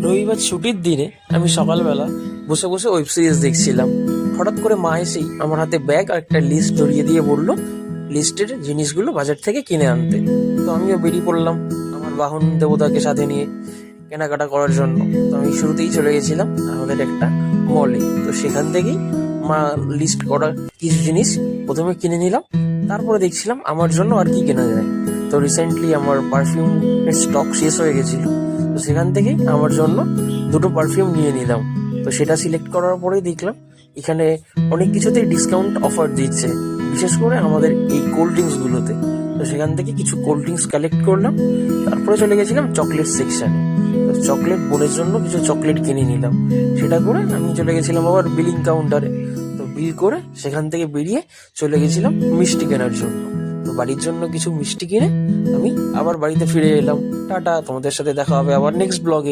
রবিবার ছুটির দিনে আমি সকালবেলা বসে বসে ওয়েব সিরিজ দেখছিলাম। হঠাৎ করে মা এসেই আমার হাতে ব্যাগ আর একটা লিস্ট ধরিয়ে দিয়ে বলল লিস্টের জিনিসগুলো বাজার থেকে কিনে আনতে। তো আমিও বেরিয়ে পড়লাম আমার বাহন দেবতাকে সাথে নিয়ে কেনাকাটা করার জন্য। তো আমি শুরুতেই চলে গেছিলাম আমাদের একটা মলে। তো সেখান থেকেই মা লিস্ট করা কিছু জিনিস প্রথমে কিনে নিলাম, তারপরে দেখছিলাম আমার জন্য আর কি কেনা যায়। তো রিসেন্টলি আমার পারফিউমের স্টক শেষ হয়ে গেছিলো, তো সেখান থেকেই আমার জন্য দুটো পারফিউম নিয়ে নিলাম। তো সেটা সিলেক্ট করার পরেই দেখলাম এখানে অনেক কিছুতেই ডিসকাউন্ট অফার দিচ্ছে, বিশেষ করে আমাদের এই কোল্ড ড্রিঙ্কসগুলোতে। তো সেখান থেকে কিছু কোল্ড ড্রিঙ্কস কালেক্ট করলাম, তারপরে চলে গেছিলাম চকলেট সেকশানে। তো চকলেট বোনের জন্য কিছু চকলেট কিনে নিলাম। সেটা করে আমি চলে গেছিলাম আবার বিলিং কাউন্টারে। তো বিল করে সেখান থেকে বেরিয়ে চলে গেছিলাম মিষ্টি কেনার জন্য। তো বাড়ির জন্য কিছু মিষ্টি কিনে আমি আবার বাড়িতে ফিরে এলাম। টাটা, তোমাদের সাথে দেখা হবে আবার নেক্সট ব্লগে।